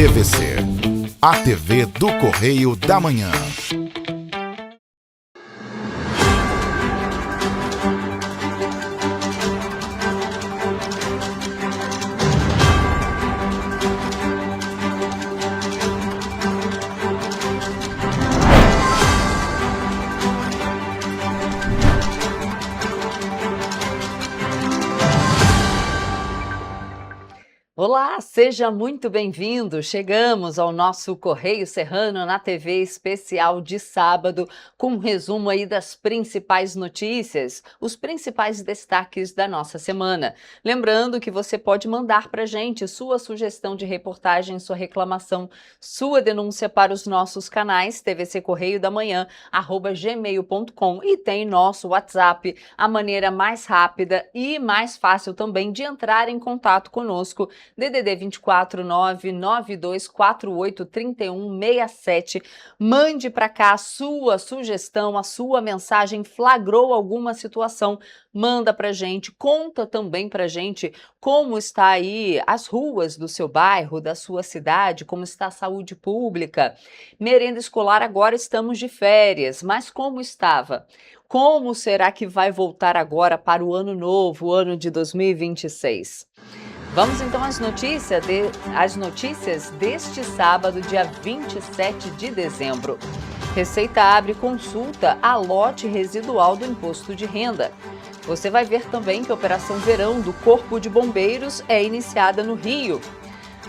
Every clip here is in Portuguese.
TVC, a TV do Correio da Manhã. Olá, seja muito bem-vindo. Chegamos ao nosso Correio Serrano na TV especial de sábado, com um resumo aí das principais notícias, os principais destaques da nossa semana. Lembrando que você pode mandar para a gente sua sugestão de reportagem, sua reclamação, sua denúncia para os nossos canais TVC Correio da Manhã, @gmail.com, e tem nosso WhatsApp, a maneira mais rápida e mais fácil também de entrar em contato conosco, DDD 24 99248 3167. Mande para cá a sua sugestão, a sua mensagem. Flagrou alguma situação? Manda para gente. Conta também para gente como está aí as ruas do seu bairro, da sua cidade, como está a saúde pública. Merenda escolar, agora estamos de férias, mas como estava? Como será que vai voltar agora para o ano novo, o ano de 2026? Vamos então às notícias deste sábado, dia 27 de dezembro. Receita abre consulta a lote residual do imposto de renda. Você vai ver também que a Operação Verão do Corpo de Bombeiros é iniciada no Rio.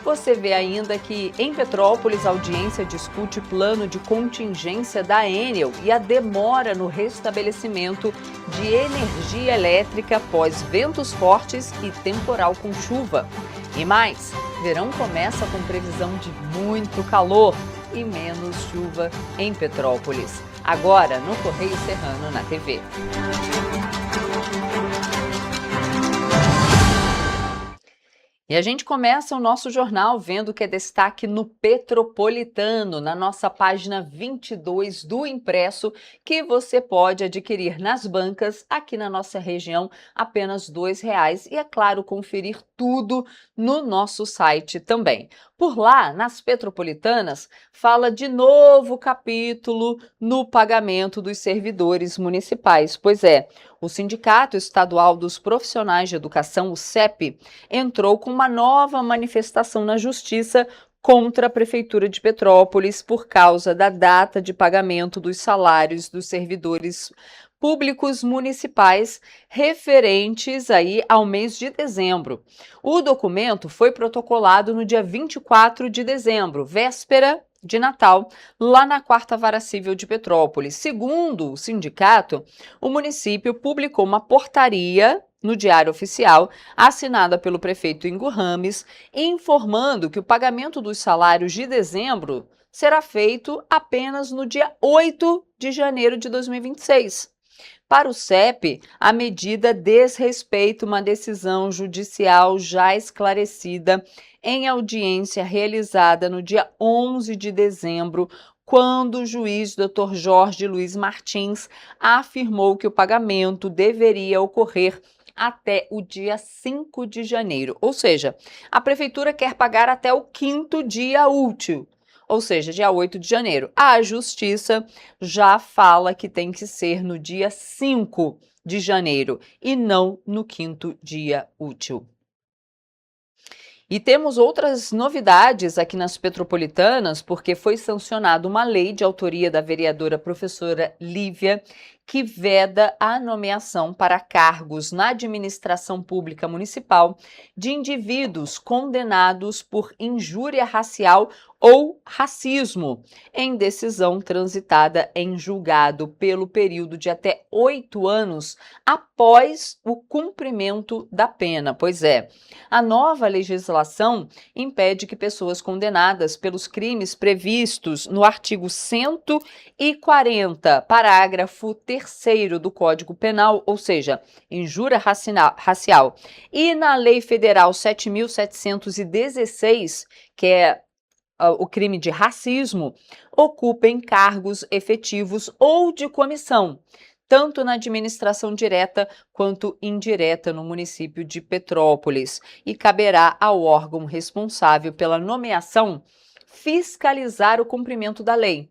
Você vê ainda que em Petrópolis a audiência discute plano de contingência da Enel e a demora no restabelecimento de energia elétrica após ventos fortes e temporal com chuva. E mais, verão começa com previsão de muito calor e menos chuva em Petrópolis. Agora no Correio Serrano na TV. E a gente começa o nosso jornal vendo que é destaque no Petropolitano, na nossa página 22 do impresso, que você pode adquirir nas bancas aqui na nossa região apenas R$ 2,00 e, é claro, conferir tudo no nosso site também. Por lá, nas Petropolitanas, fala de novo capítulo no pagamento dos servidores municipais. Pois é, o Sindicato Estadual dos Profissionais de Educação, o SEP, entrou com uma nova manifestação na Justiça contra a Prefeitura de Petrópolis por causa da data de pagamento dos salários dos servidores públicos municipais referentes aí ao mês de dezembro. O documento foi protocolado no dia 24 de dezembro, véspera de Natal, lá na 4ª Vara Civil de Petrópolis. Segundo o sindicato, o município publicou uma portaria no Diário Oficial, assinada pelo prefeito Ingo Rames, informando que o pagamento dos salários de dezembro será feito apenas no dia 8 de janeiro de 2026. Para o CEP, a medida desrespeita uma decisão judicial já esclarecida em audiência realizada no dia 11 de dezembro, quando o juiz Dr. Jorge Luiz Martins afirmou que o pagamento deveria ocorrer até o dia 5 de janeiro. Ou seja, a prefeitura quer pagar até o 5º dia útil, ou seja, dia 8 de janeiro. A Justiça já fala que tem que ser no dia 5 de janeiro e não no 5º dia útil. E temos outras novidades aqui nas Petropolitanas, porque foi sancionada uma lei de autoria da vereadora professora Lívia, que veda a nomeação para cargos na administração pública municipal de indivíduos condenados por injúria racial ou racismo, em decisão transitada em julgado pelo período de até 8 anos após o cumprimento da pena. Pois é, a nova legislação impede que pessoas condenadas pelos crimes previstos no artigo 140, parágrafo 3º do Código Penal, ou seja, injúria racial, e na Lei Federal 7.716, que é o crime de racismo, ocupem cargos efetivos ou de comissão, tanto na administração direta quanto indireta no município de Petrópolis, e caberá ao órgão responsável pela nomeação fiscalizar o cumprimento da lei,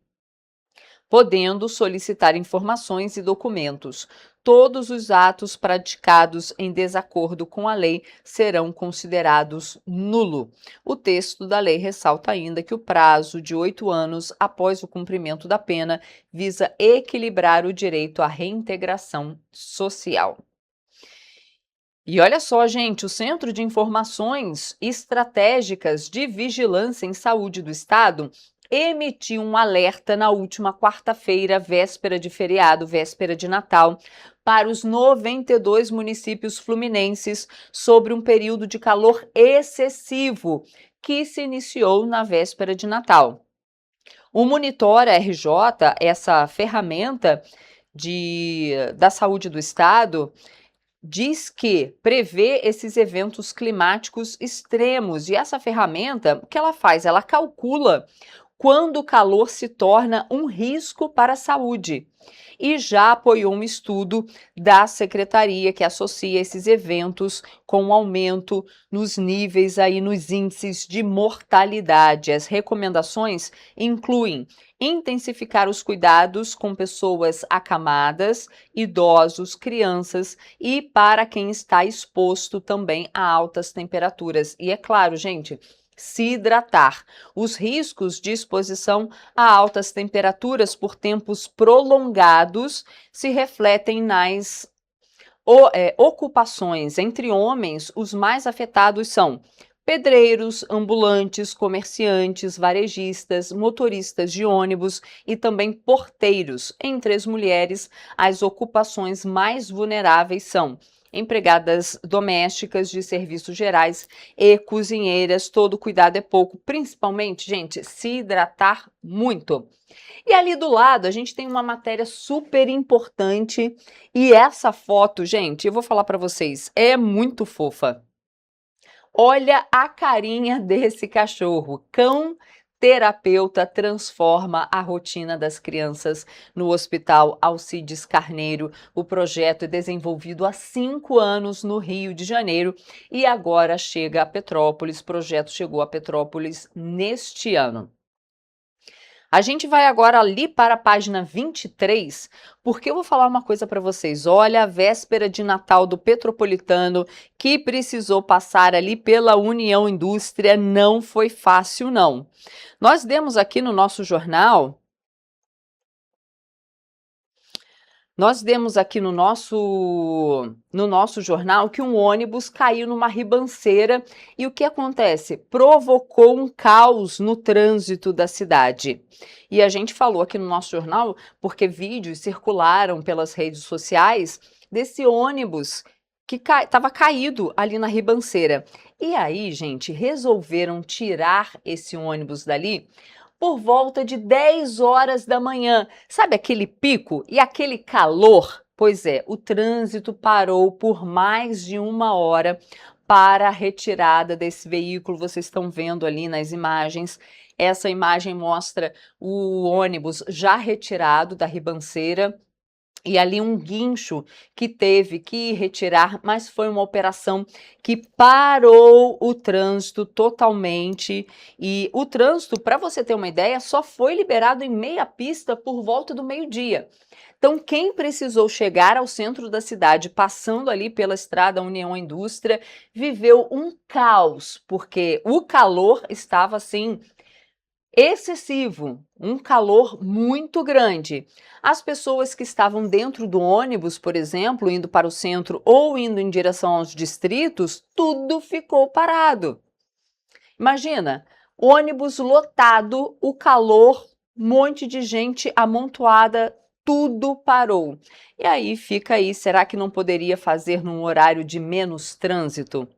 podendo solicitar informações e documentos. Todos os atos praticados em desacordo com a lei serão considerados nulo. O texto da lei ressalta ainda que o prazo de 8 anos após o cumprimento da pena visa equilibrar o direito à reintegração social. E olha só, gente, o Centro de Informações Estratégicas de Vigilância em Saúde do Estado emitiu um alerta na última quarta-feira, véspera de feriado, véspera de Natal, para os 92 municípios fluminenses sobre um período de calor excessivo que se iniciou na véspera de Natal. O Monitor RJ, essa ferramenta da saúde do Estado, diz que prevê esses eventos climáticos extremos, e essa ferramenta, o que ela faz? Ela calcula quando o calor se torna um risco para a saúde, e já apoiou um estudo da secretaria que associa esses eventos com um aumento nos níveis nos índices de mortalidade. As recomendações incluem intensificar os cuidados com pessoas acamadas, idosos, crianças e para quem está exposto também a altas temperaturas. E é claro, gente, se hidratar. Os riscos de exposição a altas temperaturas por tempos prolongados se refletem nas ocupações. Entre homens, os mais afetados são pedreiros, ambulantes, comerciantes, varejistas, motoristas de ônibus e também porteiros. Entre as mulheres, as ocupações mais vulneráveis são empregadas domésticas de serviços gerais e cozinheiras. Todo cuidado é pouco, principalmente, gente, se hidratar muito. E ali do lado a gente tem uma matéria super importante, e essa foto, gente, eu vou falar para vocês, é muito fofa. Olha a carinha desse cachorro. Cão terapeuta transforma a rotina das crianças no Hospital Alcides Carneiro. O projeto é desenvolvido há 5 anos no Rio de Janeiro e agora chega a Petrópolis. O projeto chegou a Petrópolis neste ano. A gente vai agora ali para a página 23, porque eu vou falar uma coisa para vocês. Olha, a véspera de Natal do Petropolitano, que precisou passar ali pela União Indústria, não foi fácil, não. Nós demos aqui no nosso jornal... no nosso jornal que um ônibus caiu numa ribanceira e o que acontece? Provocou um caos no trânsito da cidade. E a gente falou aqui no nosso jornal porque vídeos circularam pelas redes sociais desse ônibus que estava caído ali na ribanceira. E aí, gente, resolveram tirar esse ônibus dali por volta de 10 horas da manhã. Sabe aquele pico e aquele calor? Pois é, o trânsito parou por mais de 1 hora para a retirada desse veículo. Vocês estão vendo ali nas imagens. Essa imagem mostra o ônibus já retirado da ribanceira. E ali um guincho que teve que retirar, mas foi uma operação que parou o trânsito totalmente. E o trânsito, para você ter uma ideia, só foi liberado em meia pista por volta do meio-dia. Então, quem precisou chegar ao centro da cidade, passando ali pela estrada União Indústria, viveu um caos, porque o calor estava assim excessivo, um calor muito grande. As pessoas que estavam dentro do ônibus, por exemplo, indo para o centro ou indo em direção aos distritos, tudo ficou parado. Imagina, ônibus lotado, o calor, um monte de gente amontoada, tudo parou. E aí fica aí, será que não poderia fazer num horário de menos trânsito?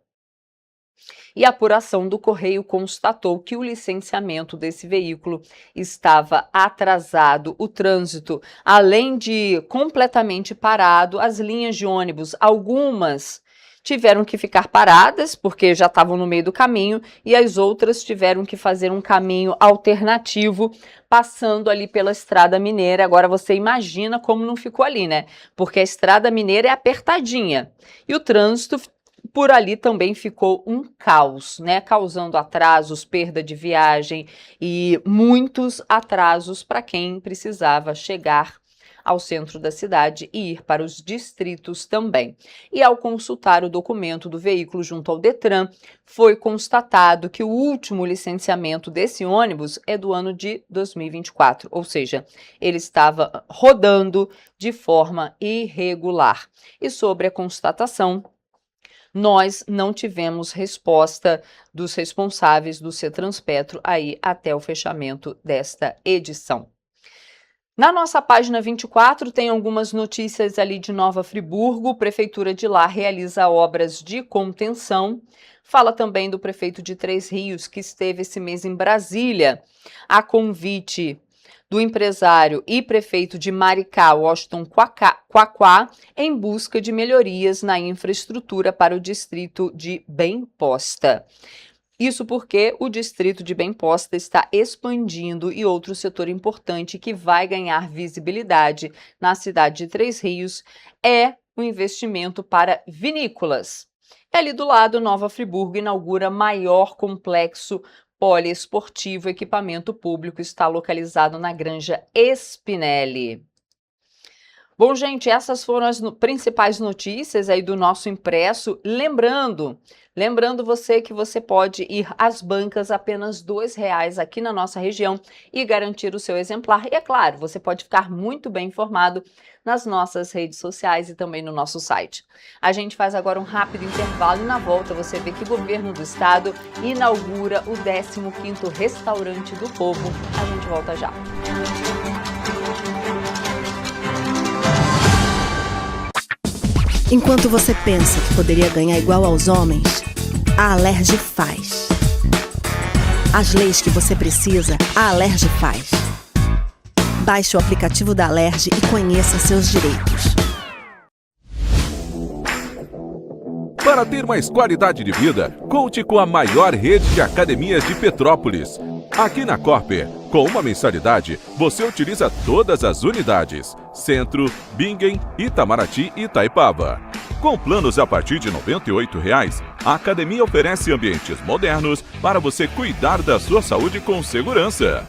E a apuração do Correio constatou que o licenciamento desse veículo estava atrasado. O trânsito, além de completamente parado, as linhas de ônibus, algumas tiveram que ficar paradas, porque já estavam no meio do caminho, e as outras tiveram que fazer um caminho alternativo, passando ali pela Estrada Mineira. Agora você imagina como não ficou ali, né? Porque a Estrada Mineira é apertadinha, e o trânsito por ali também ficou um caos, né? Causando atrasos, perda de viagem e muitos atrasos para quem precisava chegar ao centro da cidade e ir para os distritos também. E ao consultar o documento do veículo junto ao Detran, foi constatado que o último licenciamento desse ônibus é do ano de 2024, ou seja, ele estava rodando de forma irregular. E sobre a constatação, nós não tivemos resposta dos responsáveis do Cetranspetro aí até o fechamento desta edição. Na nossa página 24 tem algumas notícias ali de Nova Friburgo. Prefeitura de lá realiza obras de contenção. Fala também do prefeito de Três Rios, que esteve esse mês em Brasília, a convite do empresário e prefeito de Maricá, Washington Quaquá, em busca de melhorias na infraestrutura para o distrito de Bem-Posta. Isso porque o distrito de Bem-Posta está expandindo e outro setor importante que vai ganhar visibilidade na cidade de Três Rios é o investimento para vinícolas. E ali do lado, Nova Friburgo inaugura maior complexo poliesportivo. Equipamento público está localizado na Granja Spinelli. Bom, gente, essas foram as principais notícias aí do nosso impresso. Lembrando você que você pode ir às bancas apenas R$2 aqui na nossa região e garantir o seu exemplar. E é claro, você pode ficar muito bem informado nas nossas redes sociais e também no nosso site. A gente faz agora um rápido intervalo e na volta você vê que o governo do estado inaugura o 15º Restaurante do Povo. A gente volta já. Enquanto você pensa que poderia ganhar igual aos homens, a Alerj faz. As leis que você precisa, a Alerj faz. Baixe o aplicativo da Alerj e conheça seus direitos. Para ter mais qualidade de vida, conte com a maior rede de academias de Petrópolis. Aqui na Corper, com uma mensalidade, você utiliza todas as unidades: Centro, Bingen, Itamaraty e Itaipava. Com planos a partir de R$ 98,00, a academia oferece ambientes modernos para você cuidar da sua saúde com segurança.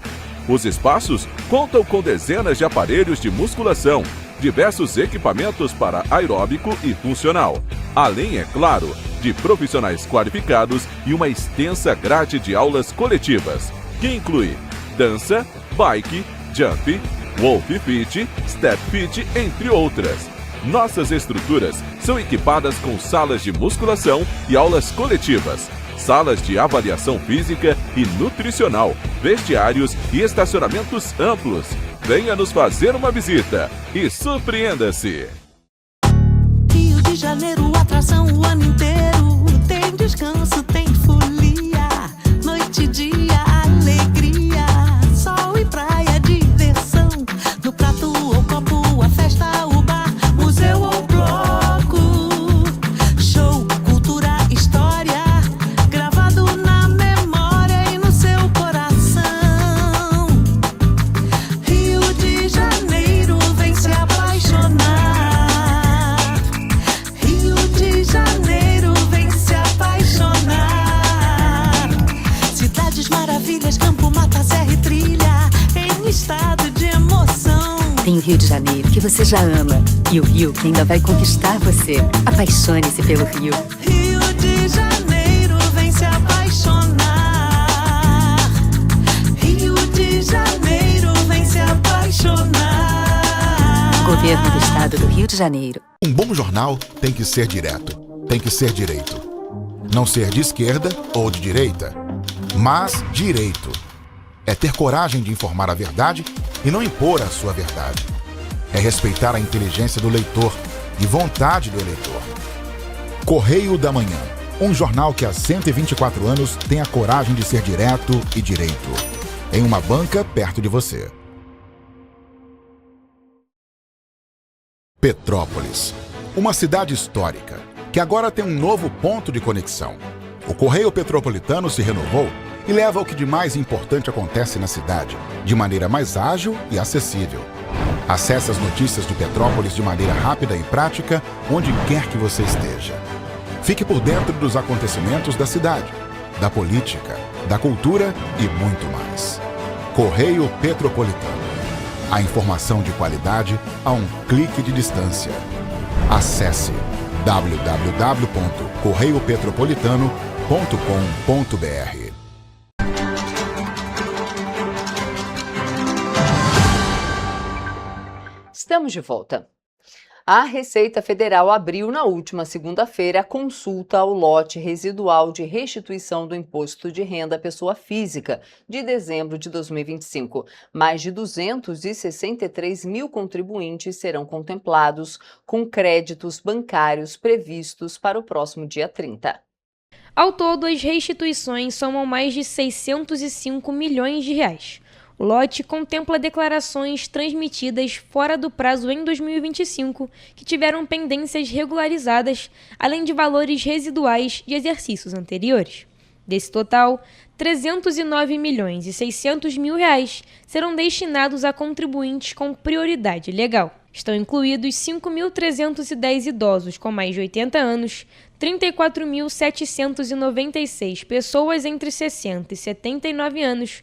Os espaços contam com dezenas de aparelhos de musculação, diversos equipamentos para aeróbico e funcional, além, é claro, de profissionais qualificados e uma extensa grade de aulas coletivas, que inclui dança, bike, jump, wolf fit, step fit, entre outras. Nossas estruturas são equipadas com salas de musculação e aulas coletivas, salas de avaliação física e nutricional, vestiários e estacionamentos amplos. Venha nos fazer uma visita e surpreenda-se! Rio de Janeiro, atração o ano inteiro. Tem descanso, tem folia, noite e dia, alegria, sol e praia, diversão. No prato ou copo, a festa, o bar, museu ou bloco. Show, cultura, história, gravado na memória e no seu coração. Rio de Janeiro, vem se apaixonar. Rio de Janeiro, vem se apaixonar. Cidades maravilhas, campo, mata, serra e trilha, em estado de emoção. Tem o Rio de Janeiro, que você já ama, e o Rio que ainda vai conquistar você. Apaixone-se pelo Rio. Rio de Janeiro, vem se apaixonar. Rio de Janeiro, vem se apaixonar. Governo do Estado do Rio de Janeiro. Um bom jornal tem que ser direto, tem que ser direito. Não ser de esquerda ou de direita, mas direito. É ter coragem de informar a verdade e não impor a sua verdade. É respeitar a inteligência do leitor e vontade do eleitor. Correio da Manhã, um jornal que há 124 anos tem a coragem de ser direto e direito. Em uma banca perto de você. Petrópolis, uma cidade histórica que agora tem um novo ponto de conexão. O Correio Petropolitano se renovou e leva o que de mais importante acontece na cidade, de maneira mais ágil e acessível. Acesse as notícias de Petrópolis de maneira rápida e prática, onde quer que você esteja. Fique por dentro dos acontecimentos da cidade, da política, da cultura e muito mais. Correio Petropolitano. A informação de qualidade a um clique de distância. Acesse www.correiopetropolitano.com.br. Estamos de volta. A Receita Federal abriu na última segunda-feira a consulta ao lote residual de restituição do Imposto de Renda à Pessoa Física de dezembro de 2025. Mais de 263 mil contribuintes serão contemplados com créditos bancários previstos para o próximo dia 30. Ao todo, as restituições somam mais de 605 milhões de reais. O lote contempla declarações transmitidas fora do prazo em 2025 que tiveram pendências regularizadas, além de valores residuais de exercícios anteriores. Desse total, 309 milhões e 600 mil reais serão destinados a contribuintes com prioridade legal. Estão incluídos 5.310 idosos com mais de 80 anos, 34.796 pessoas entre 60 e 79 anos,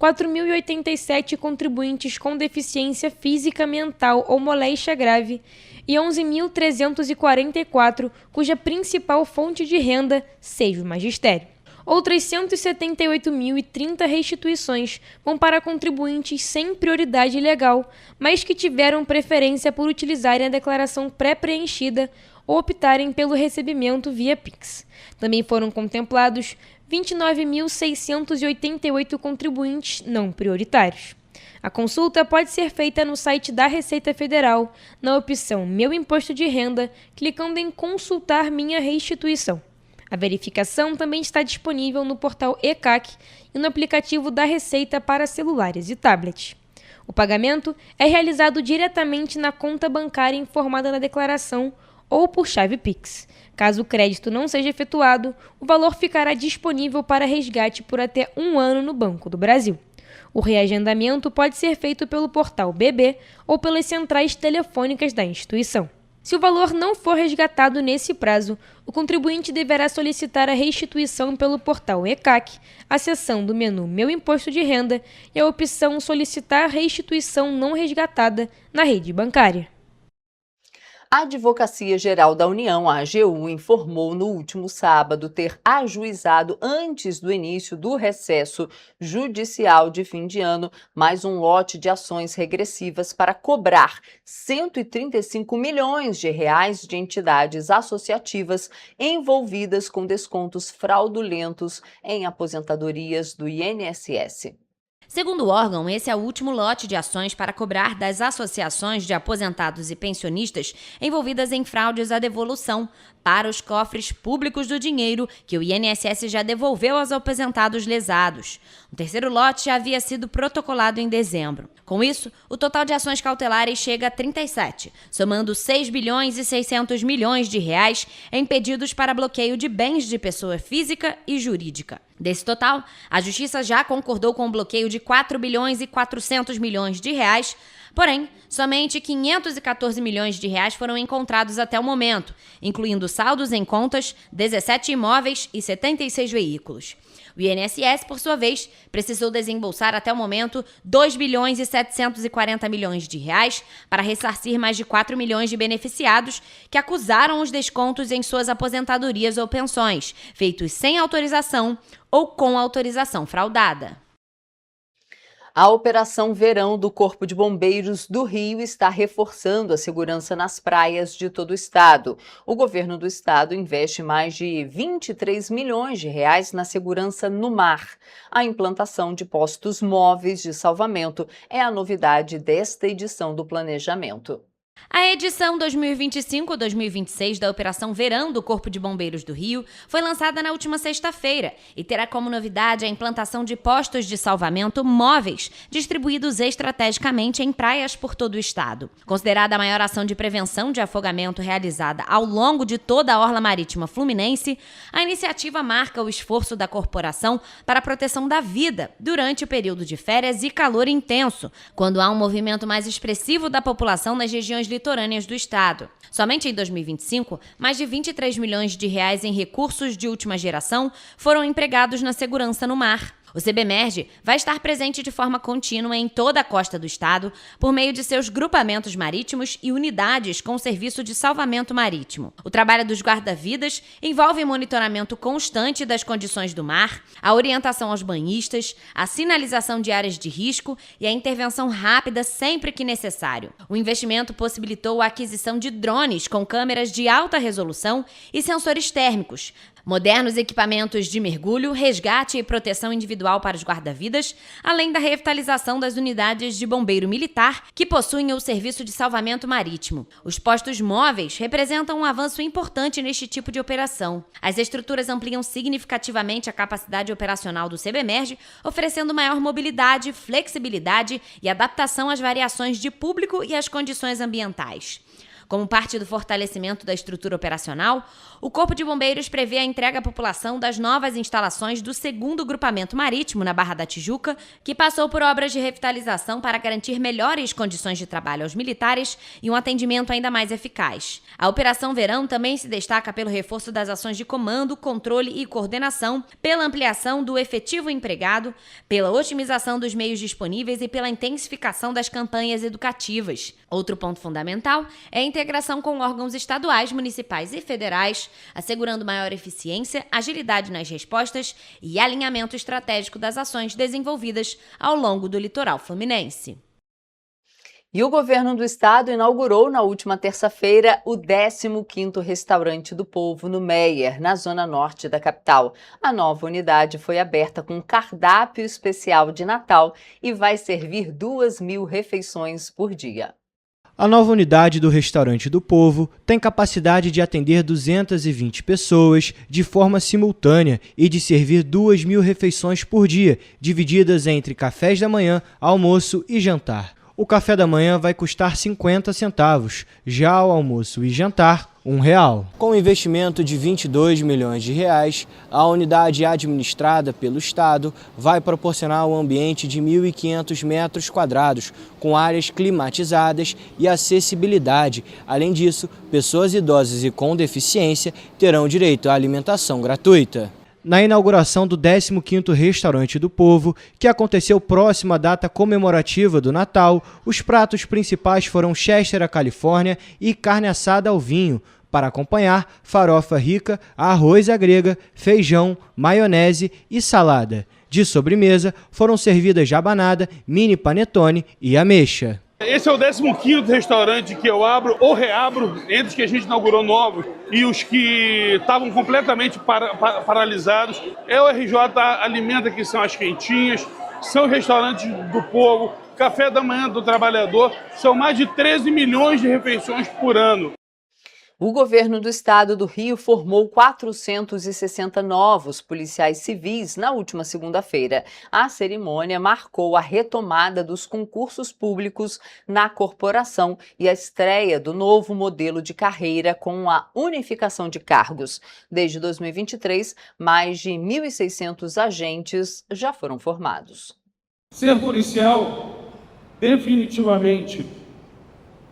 4.087 contribuintes com deficiência física, mental ou moléstia grave e 11.344 cuja principal fonte de renda seja o magistério. Outras 178.030 restituições vão para contribuintes sem prioridade legal, mas que tiveram preferência por utilizarem a declaração pré-preenchida ou optarem pelo recebimento via Pix. Também foram contemplados 29.688 contribuintes não prioritários. A consulta pode ser feita no site da Receita Federal, na opção Meu Imposto de Renda, clicando em Consultar Minha Restituição. A verificação também está disponível no portal ECAC e no aplicativo da Receita para celulares e tablets. O pagamento é realizado diretamente na conta bancária informada na declaração ou por chave Pix. Caso o crédito não seja efetuado, o valor ficará disponível para resgate por até 1 ano no Banco do Brasil. O reagendamento pode ser feito pelo portal BB ou pelas centrais telefônicas da instituição. Se o valor não for resgatado nesse prazo, o contribuinte deverá solicitar a restituição pelo portal ECAC, acessando o menu Meu Imposto de Renda e a opção Solicitar restituição não resgatada na rede bancária. A Advocacia Geral da União, a AGU, informou no último sábado ter ajuizado, antes do início do recesso judicial de fim de ano, mais um lote de ações regressivas para cobrar 135 milhões de reais de entidades associativas envolvidas com descontos fraudulentos em aposentadorias do INSS. Segundo o órgão, esse é o último lote de ações para cobrar das associações de aposentados e pensionistas envolvidas em fraudes à devolução para os cofres públicos do dinheiro que o INSS já devolveu aos aposentados lesados. O terceiro lote já havia sido protocolado em dezembro. Com isso, o total de ações cautelares chega a 37, somando 6 bilhões e 600 milhões de reais em pedidos para bloqueio de bens de pessoa física e jurídica. Desse total, a Justiça já concordou com o bloqueio de 4 bilhões e 400 milhões de reais, porém, somente 514 milhões de reais foram encontrados até o momento, incluindo saldos em contas, 17 imóveis e 76 veículos. O INSS, por sua vez, precisou desembolsar até o momento 2 bilhões e 740 milhões de reais para ressarcir mais de 4 milhões de beneficiados que acusaram os descontos em suas aposentadorias ou pensões, feitos sem autorização ou com autorização fraudada. A Operação Verão do Corpo de Bombeiros do Rio está reforçando a segurança nas praias de todo o estado. O governo do estado investe mais de 23 milhões de reais na segurança no mar. A implantação de postos móveis de salvamento é a novidade desta edição do planejamento. A edição 2025-2026 da Operação Verão do Corpo de Bombeiros do Rio foi lançada na última sexta-feira e terá como novidade a implantação de postos de salvamento móveis, distribuídos estrategicamente em praias por todo o estado. Considerada a maior ação de prevenção de afogamento realizada ao longo de toda a orla marítima fluminense, a iniciativa marca o esforço da corporação para a proteção da vida durante o período de férias e calor intenso, quando há um movimento mais expressivo da população nas regiões litorâneas do estado. Somente em 2025, mais de 23 milhões de reais em recursos de última geração foram empregados na segurança no mar. O CBMERG vai estar presente de forma contínua em toda a costa do estado por meio de seus grupamentos marítimos e unidades com serviço de salvamento marítimo. O trabalho dos guarda-vidas envolve monitoramento constante das condições do mar, a orientação aos banhistas, a sinalização de áreas de risco e a intervenção rápida sempre que necessário. O investimento possibilitou a aquisição de drones com câmeras de alta resolução e sensores térmicos, modernos equipamentos de mergulho, resgate e proteção individual para os guarda-vidas, além da revitalização das unidades de bombeiro militar que possuem o serviço de salvamento marítimo. Os postos móveis representam um avanço importante neste tipo de operação. As estruturas ampliam significativamente a capacidade operacional do CBMERG, oferecendo maior mobilidade, flexibilidade e adaptação às variações de público e às condições ambientais. Como parte do fortalecimento da estrutura operacional, o Corpo de Bombeiros prevê a entrega à população das novas instalações do 2º Grupamento Marítimo na Barra da Tijuca, que passou por obras de revitalização para garantir melhores condições de trabalho aos militares e um atendimento ainda mais eficaz. A Operação Verão também se destaca pelo reforço das ações de comando, controle e coordenação, pela ampliação do efetivo empregado, pela otimização dos meios disponíveis e pela intensificação das campanhas educativas. Outro ponto fundamental é a integração com órgãos estaduais, municipais e federais, assegurando maior eficiência, agilidade nas respostas e alinhamento estratégico das ações desenvolvidas ao longo do litoral fluminense. E o governo do estado inaugurou na última terça-feira o 15º Restaurante do Povo no Meier, na zona norte da capital. A nova unidade foi aberta com cardápio especial de Natal e vai servir 2.000 refeições por dia. A nova unidade do Restaurante do Povo tem capacidade de atender 220 pessoas de forma simultânea e de servir 2.000 refeições por dia, divididas entre cafés da manhã, almoço e jantar. O café da manhã vai custar 50 centavos, já o almoço e jantar, R$1. Com um investimento de 22 milhões de reais, a unidade administrada pelo Estado vai proporcionar um ambiente de 1.500 metros quadrados, com áreas climatizadas e acessibilidade. Além disso, pessoas idosas e com deficiência terão direito à alimentação gratuita. Na inauguração do 15º Restaurante do Povo, que aconteceu próximo à data comemorativa do Natal, os pratos principais foram Chester à Califórnia e carne assada ao vinho. Para acompanhar, farofa rica, arroz à grega, feijão, maionese e salada. De sobremesa, foram servidas jabanada, mini panetone e ameixa. Esse é o 15º restaurante que eu abro ou reabro, entre os que a gente inaugurou novos e os que estavam completamente paralisados. O RJ alimenta, que são as quentinhas, são os restaurantes do povo, café da manhã do trabalhador, são mais de 13 milhões de refeições por ano. O governo do estado do Rio formou 460 novos policiais civis na última segunda-feira. A cerimônia marcou a retomada dos concursos públicos na corporação e a estreia do novo modelo de carreira com a unificação de cargos. Desde 2023, mais de 1.600 agentes já foram formados. Ser policial, definitivamente,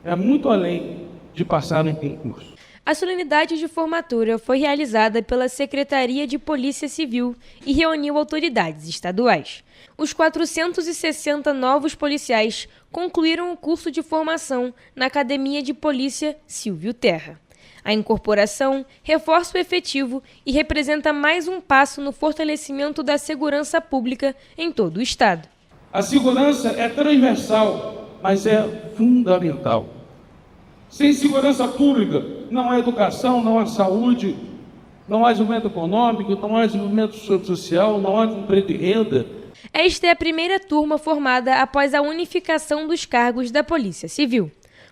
é muito além de passar em concurso. A solenidade de formatura foi realizada pela Secretaria de Polícia Civil e reuniu autoridades estaduais. Os 460 novos policiais concluíram o curso de formação na Academia de Polícia Silvio Terra. A incorporação reforça o efetivo e representa mais um passo no fortalecimento da segurança pública em todo o estado. A segurança é transversal, mas é fundamental. Sem segurança pública, não há educação, não há saúde, não há desenvolvimento econômico, não há desenvolvimento social, não há emprego e renda. Esta é a primeira turma formada após a unificação dos cargos da Polícia Civil.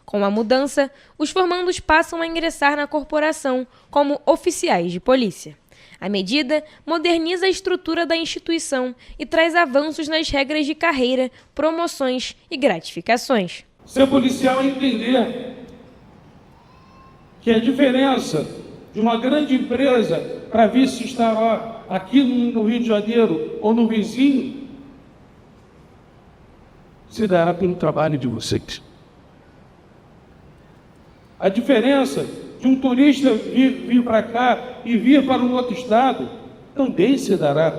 Com a mudança, os formandos passam a ingressar na corporação como oficiais de polícia. A medida moderniza a estrutura da instituição e traz avanços nas regras de carreira, promoções e gratificações. Ser policial é entender que a diferença de uma grande empresa para vir se instalar aqui no Rio de Janeiro ou no vizinho se dará pelo trabalho de vocês. A diferença de um turista vir para cá e vir para um outro estado também se dará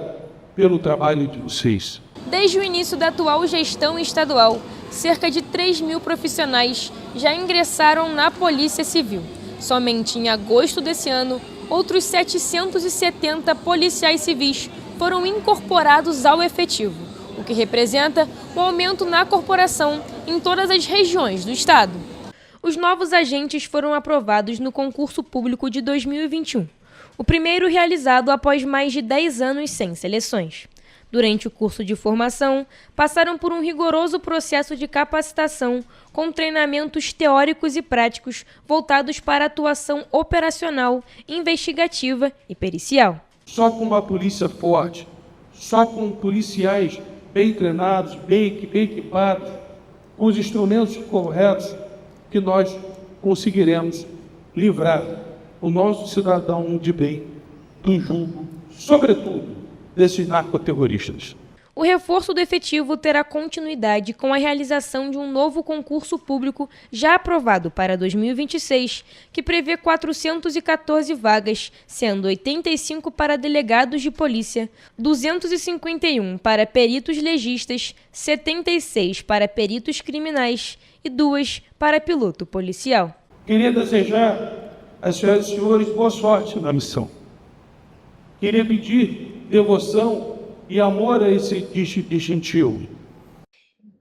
pelo trabalho de vocês. Desde o início da atual gestão estadual, cerca de 3.000 profissionais já ingressaram na Polícia Civil. Somente em agosto desse ano, outros 770 policiais civis foram incorporados ao efetivo, o que representa um aumento na corporação em todas as regiões do estado. Os novos agentes foram aprovados no concurso público de 2021, o primeiro realizado após mais de 10 anos sem seleções. Durante o curso de formação, passaram por um rigoroso processo de capacitação com treinamentos teóricos e práticos voltados para a atuação operacional, investigativa e pericial. Só com uma polícia forte, só com policiais bem treinados, bem equipados, com os instrumentos corretos, que nós conseguiremos livrar o nosso cidadão de bem do julgo, sobretudo desses narcoterroristas. O reforço do efetivo terá continuidade com a realização de um novo concurso público já aprovado para 2026, que prevê 414 vagas, sendo 85 para delegados de polícia, 251 para peritos legistas, 76 para peritos criminais e 2 para piloto policial. Queria desejar às senhoras e senhores boa sorte na missão. Queria pedir devoção e amor a esse distintivo.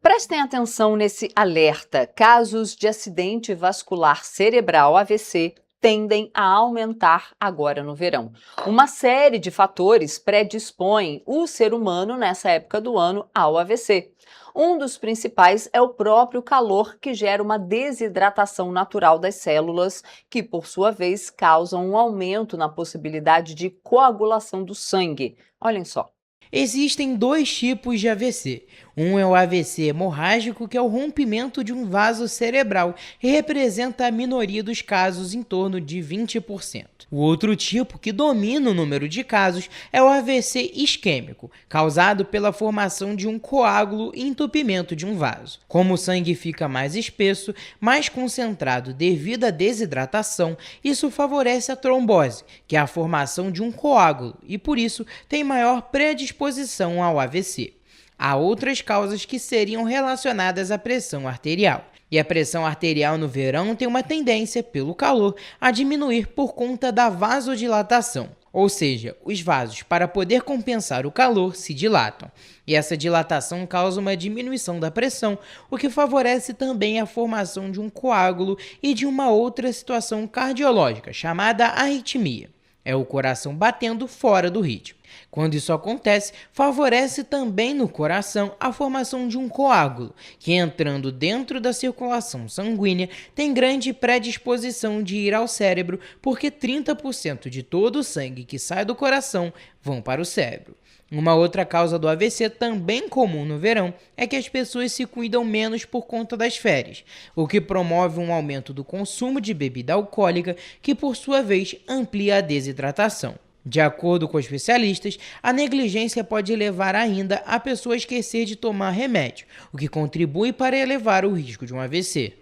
Prestem atenção nesse alerta. Casos de acidente vascular cerebral AVC tendem a aumentar agora no verão. Uma série de fatores predispõem o ser humano nessa época do ano ao AVC. Um dos principais é o próprio calor, que gera uma desidratação natural das células, que por sua vez causam um aumento na possibilidade de coagulação do sangue. Olhem só. Existem dois tipos de AVC. Um é o AVC hemorrágico, que é o rompimento de um vaso cerebral e representa a minoria dos casos, em torno de 20%. O outro tipo, que domina o número de casos, é o AVC isquêmico, causado pela formação de um coágulo e entupimento de um vaso. Como o sangue fica mais espesso, mais concentrado devido à desidratação, isso favorece a trombose, que é a formação de um coágulo, e por isso tem maior predisposição ao AVC. Há outras causas que seriam relacionadas à pressão arterial. E a pressão arterial no verão tem uma tendência, pelo calor, a diminuir por conta da vasodilatação. Ou seja, os vasos, para poder compensar o calor, se dilatam. E essa dilatação causa uma diminuição da pressão, o que favorece também a formação de um coágulo e de uma outra situação cardiológica, chamada arritmia. É o coração batendo fora do ritmo. Quando isso acontece, favorece também no coração a formação de um coágulo, que entrando dentro da circulação sanguínea tem grande predisposição de ir ao cérebro, porque 30% de todo o sangue que sai do coração vão para o cérebro. Uma outra causa do AVC, também comum no verão, é que as pessoas se cuidam menos por conta das férias, o que promove um aumento do consumo de bebida alcoólica, que por sua vez amplia a desidratação. De acordo com especialistas, a negligência pode levar ainda a pessoa a esquecer de tomar remédio, o que contribui para elevar o risco de um AVC.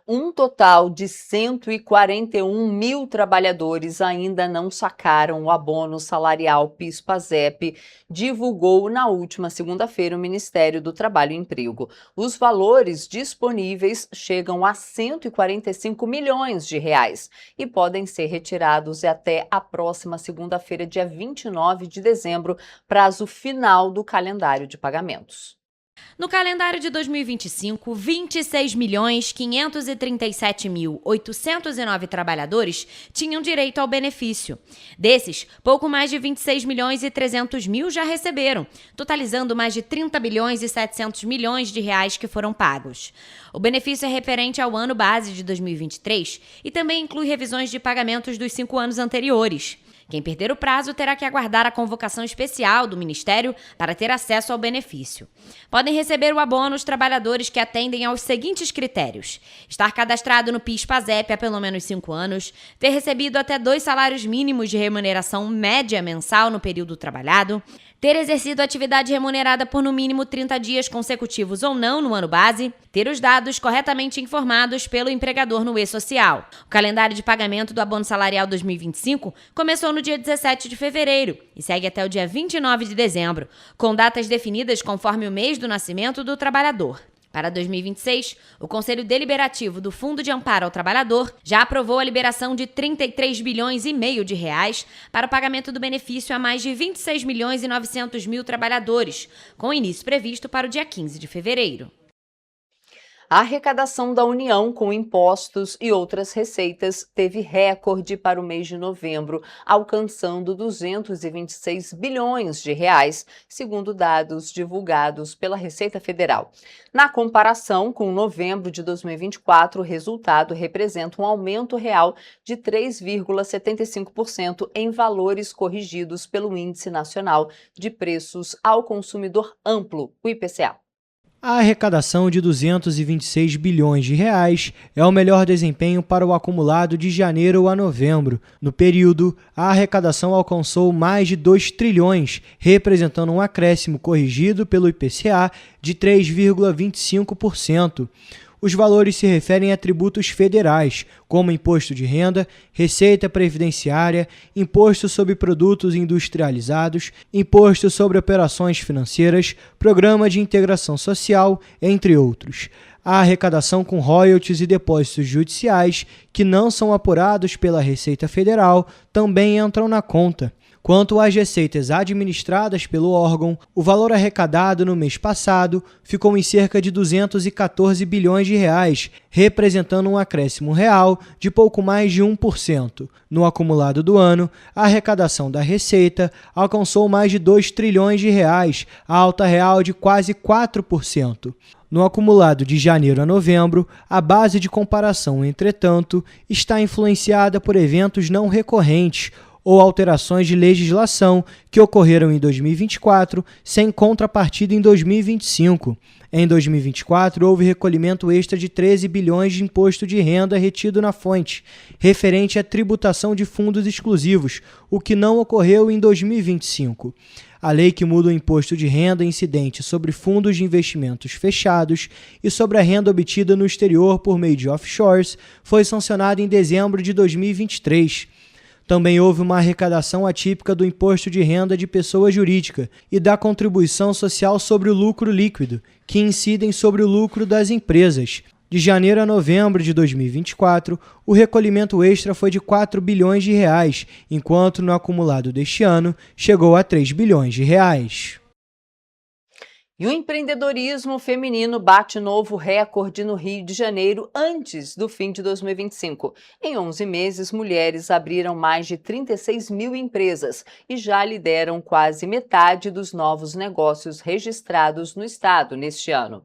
Um total de 141 mil trabalhadores ainda não sacaram o abono salarial PIS/PASEP, divulgou na última segunda-feira o Ministério do Trabalho e Emprego. Os valores disponíveis chegam a 145 milhões de reais e podem ser retirados até a próxima segunda-feira, dia 29 de dezembro, prazo final do calendário de pagamentos. No calendário de 2025, 26.537.809 trabalhadores tinham direito ao benefício. Desses, pouco mais de 26.300.000 já receberam, totalizando mais de 30.700 bilhões de reais que foram pagos. O benefício é referente ao ano base de 2023 e também inclui revisões de pagamentos dos 5 anos anteriores. Quem perder o prazo terá que aguardar a convocação especial do Ministério para ter acesso ao benefício. Podem receber o abono os trabalhadores que atendem aos seguintes critérios: estar cadastrado no PIS/PASEP há pelo menos 5 anos, ter recebido até 2 salários mínimos de remuneração média mensal no período trabalhado, ter exercido atividade remunerada por no mínimo 30 dias consecutivos ou não no ano base, ter os dados corretamente informados pelo empregador no e-social. O calendário de pagamento do abono salarial 2025 começou no dia 17 de fevereiro e segue até o dia 29 de dezembro, com datas definidas conforme o mês do nascimento do trabalhador. Para 2026, o Conselho Deliberativo do Fundo de Amparo ao Trabalhador já aprovou a liberação de 33,5 bilhões de reais para o pagamento do benefício a mais de 26.900.000 trabalhadores, com início previsto para o dia 15 de fevereiro. A arrecadação da União com impostos e outras receitas teve recorde para o mês de novembro, alcançando 226 bilhões de reais, segundo dados divulgados pela Receita Federal. Na comparação com novembro de 2024, o resultado representa um aumento real de 3,75% em valores corrigidos pelo Índice Nacional de Preços ao Consumidor Amplo, o IPCA. A arrecadação de 226 bilhões de reais é o melhor desempenho para o acumulado de janeiro a novembro. No período, a arrecadação alcançou mais de 2 trilhões, representando um acréscimo corrigido pelo IPCA de 3,25%. Os valores se referem a tributos federais, como imposto de renda, receita previdenciária, imposto sobre produtos industrializados, imposto sobre operações financeiras, programa de integração social, entre outros. A arrecadação com royalties e depósitos judiciais, que não são apurados pela Receita Federal, também entram na conta. Quanto às receitas administradas pelo órgão, o valor arrecadado no mês passado ficou em cerca de 214 bilhões de reais, representando um acréscimo real de pouco mais de 1%. No acumulado do ano, a arrecadação da Receita alcançou mais de 2 trilhões de reais, a alta real de quase 4%. No acumulado de janeiro a novembro, a base de comparação, entretanto, está influenciada por eventos não recorrentes ou alterações de legislação que ocorreram em 2024 sem contrapartida em 2025. Em 2024, houve recolhimento extra de 13 bilhões de imposto de renda retido na fonte, referente à tributação de fundos exclusivos, o que não ocorreu em 2025. A lei que muda o imposto de renda incidente sobre fundos de investimentos fechados e sobre a renda obtida no exterior por meio de offshores foi sancionada em dezembro de 2023. Também houve uma arrecadação atípica do imposto de renda de pessoa jurídica e da contribuição social sobre o lucro líquido, que incidem sobre o lucro das empresas. De janeiro a novembro de 2024, o recolhimento extra foi de 4 bilhões de reais, enquanto no acumulado deste ano chegou a 3 bilhões de reais. E o empreendedorismo feminino bate novo recorde no Rio de Janeiro antes do fim de 2025. Em 11 meses, mulheres abriram mais de 36 mil empresas e já lideram quase metade dos novos negócios registrados no estado neste ano.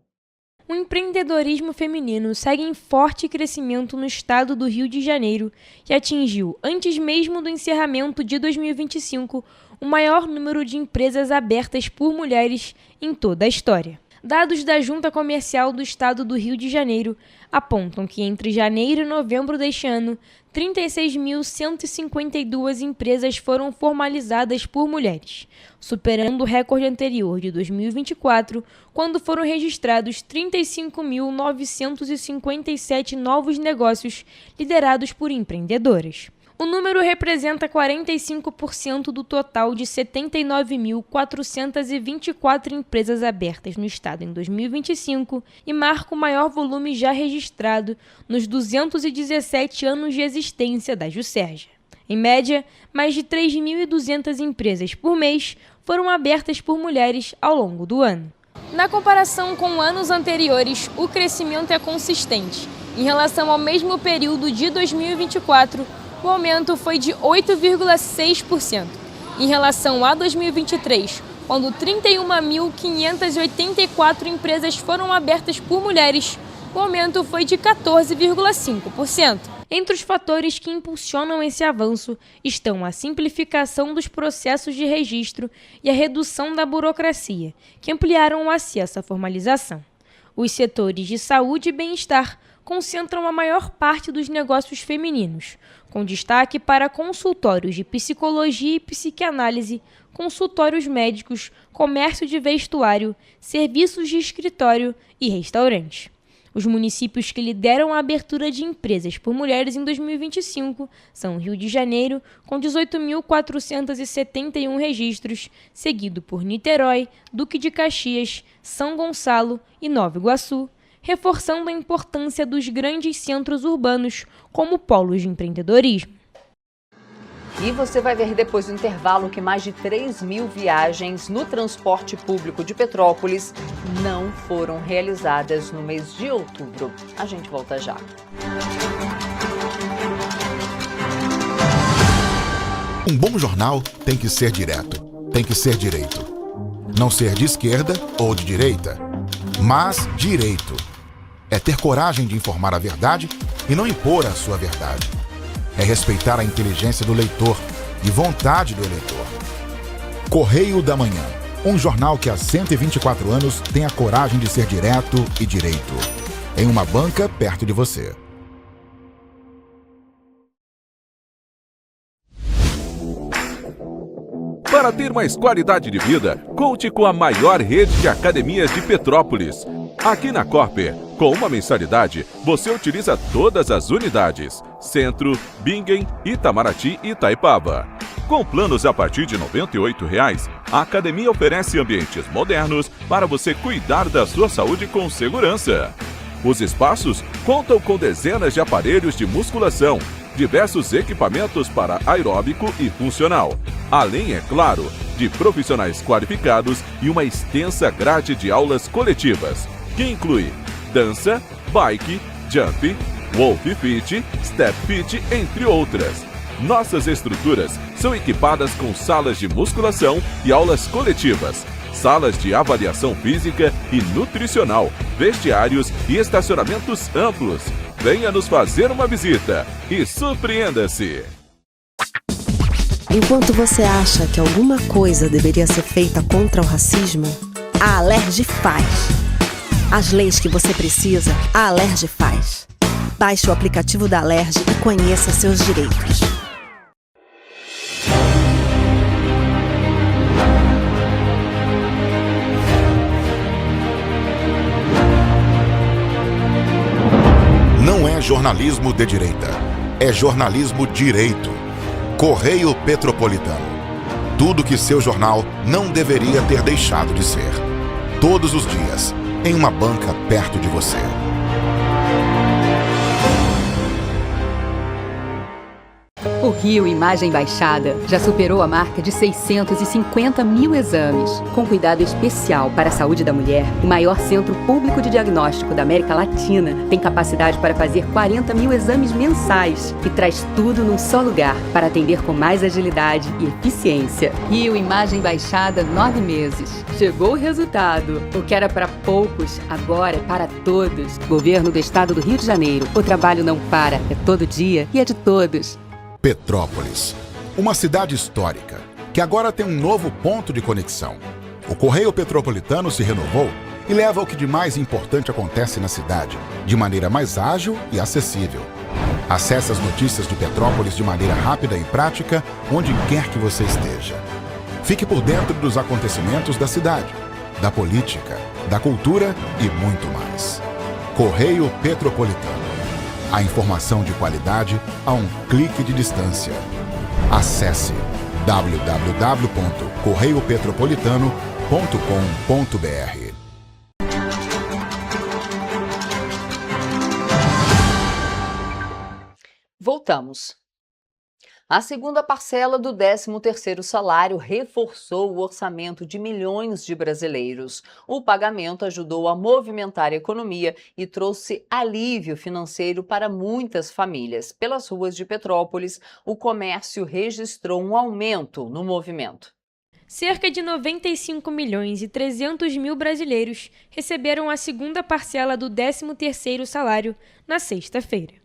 O empreendedorismo feminino segue em forte crescimento no estado do Rio de Janeiro e atingiu, antes mesmo do encerramento de 2025, o maior número de empresas abertas por mulheres em toda a história. Dados da Junta Comercial do Estado do Rio de Janeiro apontam que entre janeiro e novembro deste ano, 36.152 empresas foram formalizadas por mulheres, superando o recorde anterior de 2024, quando foram registrados 35.957 novos negócios liderados por empreendedoras. O número representa 45% do total de 79.424 empresas abertas no estado em 2025 e marca o maior volume já registrado nos 217 anos de existência da Juscerja. Em média, mais de 3.200 empresas por mês foram abertas por mulheres ao longo do ano. Na comparação com anos anteriores, o crescimento é consistente. Em relação ao mesmo período de 2024, o aumento foi de 8,6%. Em relação a 2023, quando 31.584 empresas foram abertas por mulheres, o aumento foi de 14,5%. Entre os fatores que impulsionam esse avanço estão a simplificação dos processos de registro e a redução da burocracia, que ampliaram o acesso à formalização. Os setores de saúde e bem-estar concentram a maior parte dos negócios femininos, com destaque para consultórios de psicologia e psicanálise, consultórios médicos, comércio de vestuário, serviços de escritório e restaurantes. Os municípios que lideram a abertura de empresas por mulheres em 2025 são Rio de Janeiro, com 18.471 registros, seguido por Niterói, Duque de Caxias, São Gonçalo e Nova Iguaçu, reforçando a importância dos grandes centros urbanos como polos de empreendedorismo. E você vai ver depois do intervalo que mais de 3.000 viagens no transporte público de Petrópolis não foram realizadas no mês de outubro. A gente volta já. Um bom jornal tem que ser direto, tem que ser direito. Não ser de esquerda ou de direita, mas direito. É ter coragem de informar a verdade e não impor a sua verdade. É respeitar a inteligência do leitor e vontade do eleitor. Correio da Manhã, um jornal que há 124 anos tem a coragem de ser direto e direito. Em uma banca perto de você. Para ter mais qualidade de vida, conte com a maior rede de academias de Petrópolis. Aqui na Corper, com uma mensalidade, você utiliza todas as unidades: Centro, Bingen, Itamaraty e Itaipava. Com planos a partir de R$ 98,00, a academia oferece ambientes modernos para você cuidar da sua saúde com segurança. Os espaços contam com dezenas de aparelhos de musculação, diversos equipamentos para aeróbico e funcional, além, é claro, de profissionais qualificados e uma extensa grade de aulas coletivas, que inclui dança, bike, jump, wolf fit, step fit, entre outras. Nossas estruturas são equipadas com salas de musculação e aulas coletivas, salas de avaliação física e nutricional, vestiários e estacionamentos amplos. Venha nos fazer uma visita e surpreenda-se! Enquanto você acha que alguma coisa deveria ser feita contra o racismo, a Alerj faz. As leis que você precisa, a Alerj faz. Baixe o aplicativo da Alerj e conheça seus direitos. Não é jornalismo de direita, é jornalismo direito. Correio Petropolitano. Tudo que seu jornal não deveria ter deixado de ser. Todos os dias, em uma banca perto de você. O Rio Imagem Baixada já superou a marca de 650 mil exames. Com cuidado especial para a saúde da mulher, o maior centro público de diagnóstico da América Latina tem capacidade para fazer 40 mil exames mensais e traz tudo num só lugar para atender com mais agilidade e eficiência. Rio Imagem Baixada, 9 meses. Chegou o resultado. O que era para poucos, agora é para todos. Governo do Estado do Rio de Janeiro. O trabalho não para, é todo dia e é de todos. Petrópolis, uma cidade histórica, que agora tem um novo ponto de conexão. O Correio Petropolitano se renovou e leva o que de mais importante acontece na cidade, de maneira mais ágil e acessível. Acesse as notícias de Petrópolis de maneira rápida e prática, onde quer que você esteja. Fique por dentro dos acontecimentos da cidade, da política, da cultura e muito mais. Correio Petropolitano. A informação de qualidade a um clique de distância. Acesse www.correiopetropolitano.com.br. Voltamos. A segunda parcela do 13º salário reforçou o orçamento de milhões de brasileiros. O pagamento ajudou a movimentar a economia e trouxe alívio financeiro para muitas famílias. Pelas ruas de Petrópolis, o comércio registrou um aumento no movimento. Cerca de 95 milhões e 300 mil brasileiros receberam a segunda parcela do 13º salário na sexta-feira.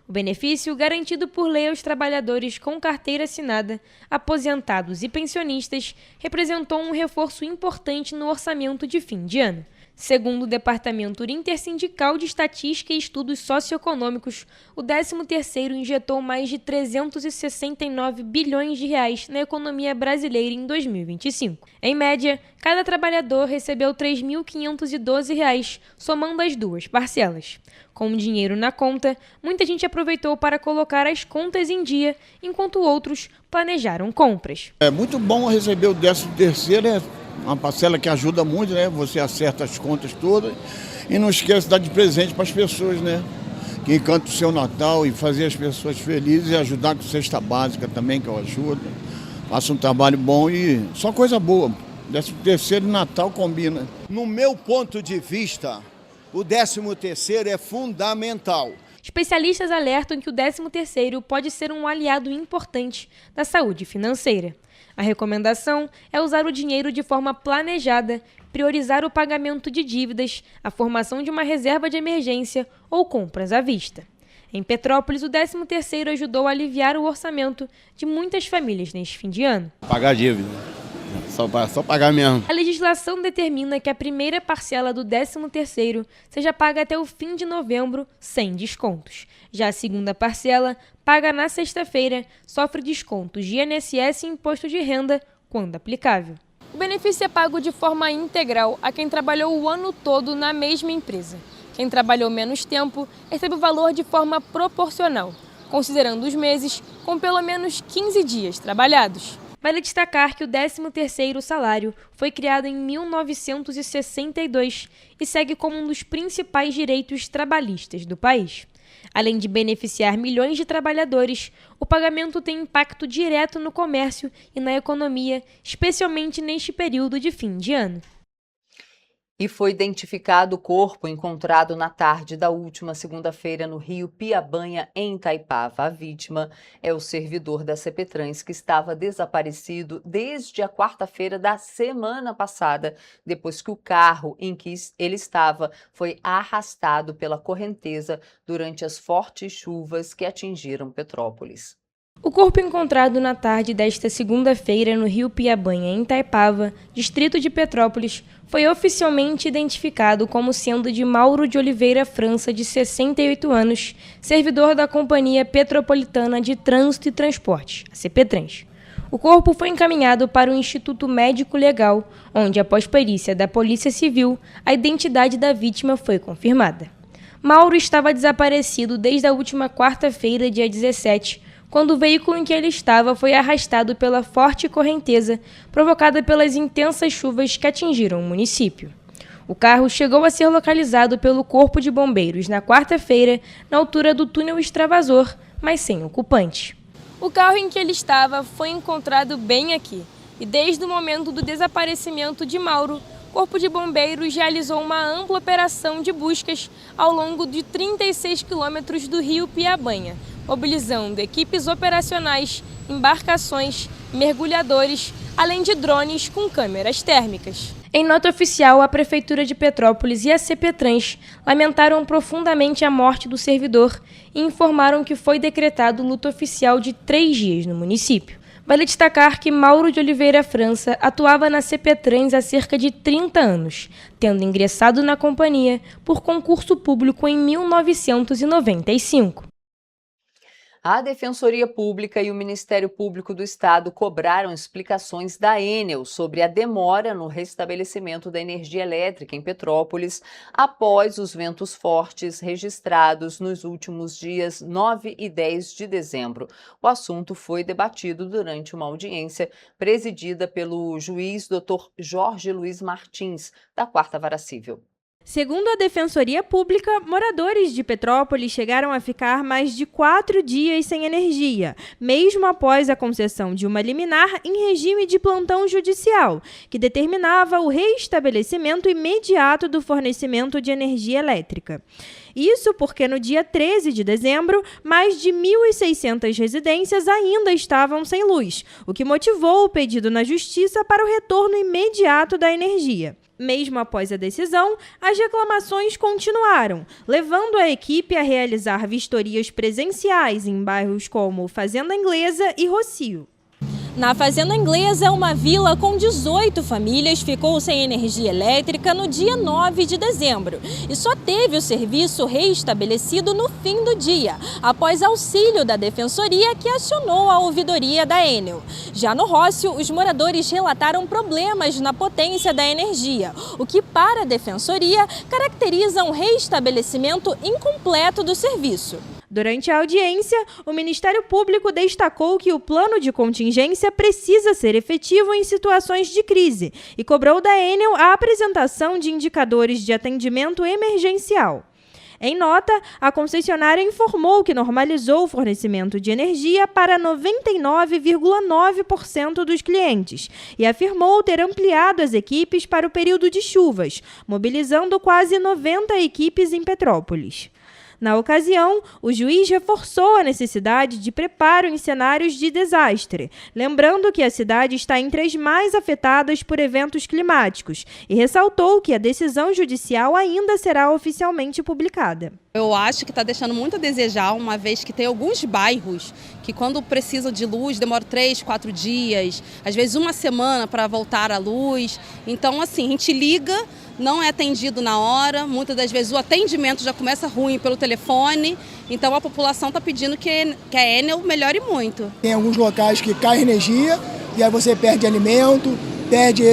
O benefício, garantido por lei aos trabalhadores com carteira assinada, aposentados e pensionistas, representou um reforço importante no orçamento de fim de ano. Segundo o Departamento Intersindical de Estatística e Estudos Socioeconômicos, o 13º injetou mais de 369 bilhões de reais na economia brasileira em 2025. Em média, cada trabalhador recebeu R$ 3.512, somando as duas parcelas. Com o dinheiro na conta, muita gente aproveitou para colocar as contas em dia, enquanto outros planejaram compras. É muito bom receber o 13º, é uma parcela que ajuda muito, né? Você acerta as contas todas e não esquece de dar de presente para as pessoas, né? Que encanta o seu Natal e fazer as pessoas felizes e ajudar com cesta básica também, que eu ajudo. Faço um trabalho bom e só coisa boa. 13º Natal combina. No meu ponto de vista, o 13º é fundamental. Especialistas alertam que o 13º pode ser um aliado importante da saúde financeira. A recomendação é usar o dinheiro de forma planejada, priorizar o pagamento de dívidas, a formação de uma reserva de emergência ou compras à vista. Em Petrópolis, o 13º ajudou a aliviar o orçamento de muitas famílias neste fim de ano. Pagar dívida, só pagar mesmo. A legislação determina que a primeira parcela do 13º seja paga até o fim de novembro, sem descontos. Já a segunda parcela, paga na sexta-feira, sofre descontos de INSS e imposto de renda, quando aplicável. O benefício é pago de forma integral a quem trabalhou o ano todo na mesma empresa. Quem trabalhou menos tempo recebe o valor de forma proporcional, considerando os meses com pelo menos 15 dias trabalhados. Vale destacar que o 13º salário foi criado em 1962 e segue como um dos principais direitos trabalhistas do país. Além de beneficiar milhões de trabalhadores, o pagamento tem impacto direto no comércio e na economia, especialmente neste período de fim de ano. E foi identificado o corpo encontrado na tarde da última segunda-feira no rio Piabanha, em Itaipava. A vítima é o servidor da CPTrans, que estava desaparecido desde a quarta-feira da semana passada, depois que o carro em que ele estava foi arrastado pela correnteza durante as fortes chuvas que atingiram Petrópolis. O corpo encontrado na tarde desta segunda-feira no rio Piabanha, em Itaipava, distrito de Petrópolis, foi oficialmente identificado como sendo de Mauro de Oliveira França, de 68 anos, servidor da Companhia Petropolitana de Trânsito e Transportes, a CPTrans. O corpo foi encaminhado para o Instituto Médico Legal, onde, após perícia da Polícia Civil, a identidade da vítima foi confirmada. Mauro estava desaparecido desde a última quarta-feira, dia 17, quando o veículo em que ele estava foi arrastado pela forte correnteza provocada pelas intensas chuvas que atingiram o município. O carro chegou a ser localizado pelo Corpo de Bombeiros na quarta-feira, na altura do túnel extravasor, mas sem ocupante. O carro em que ele estava foi encontrado bem aqui, e desde o momento do desaparecimento de Mauro, o Corpo de Bombeiros realizou uma ampla operação de buscas ao longo de 36 quilômetros do rio Piabanha, mobilizando equipes operacionais, embarcações, mergulhadores, além de drones com câmeras térmicas. Em nota oficial, a Prefeitura de Petrópolis e a CPTrans lamentaram profundamente a morte do servidor e informaram que foi decretado luto oficial de 3 dias no município. Vale destacar que Mauro de Oliveira França atuava na CPTrans há cerca de 30 anos, tendo ingressado na companhia por concurso público em 1995. A Defensoria Pública e o Ministério Público do Estado cobraram explicações da Enel sobre a demora no restabelecimento da energia elétrica em Petrópolis após os ventos fortes registrados nos últimos dias 9 e 10 de dezembro. O assunto foi debatido durante uma audiência presidida pelo juiz Dr. Jorge Luiz Martins, da 4ª Vara Civil. Segundo a Defensoria Pública, moradores de Petrópolis chegaram a ficar mais de 4 dias sem energia, mesmo após a concessão de uma liminar em regime de plantão judicial, que determinava o reestabelecimento imediato do fornecimento de energia elétrica. Isso porque no dia 13 de dezembro, mais de 1.600 residências ainda estavam sem luz, o que motivou o pedido na Justiça para o retorno imediato da energia. Mesmo após a decisão, as reclamações continuaram, levando a equipe a realizar vistorias presenciais em bairros como Fazenda Inglesa e Rocio. Na Fazenda Inglesa, uma vila com 18 famílias ficou sem energia elétrica no dia 9 de dezembro e só teve o serviço reestabelecido no fim do dia, após auxílio da Defensoria que acionou a ouvidoria da Enel. Já no Rocio, os moradores relataram problemas na potência da energia, o que para a Defensoria caracteriza um reestabelecimento incompleto do serviço. Durante a audiência, o Ministério Público destacou que o plano de contingência precisa ser efetivo em situações de crise e cobrou da Enel a apresentação de indicadores de atendimento emergencial. Em nota, a concessionária informou que normalizou o fornecimento de energia para 99,9% dos clientes e afirmou ter ampliado as equipes para o período de chuvas, mobilizando quase 90 equipes em Petrópolis. Na ocasião, o juiz reforçou a necessidade de preparo em cenários de desastre, lembrando que a cidade está entre as mais afetadas por eventos climáticos e ressaltou que a decisão judicial ainda será oficialmente publicada. Eu acho que está deixando muito a desejar, uma vez que tem alguns bairros que quando precisam de luz demora 3, 4 dias, às vezes uma semana para voltar à luz. Então, assim, a gente liga, não é atendido na hora, muitas das vezes o atendimento já começa ruim pelo telefone, então a população está pedindo que a Enel melhore muito. Tem alguns locais que cai energia e aí você perde alimento, perde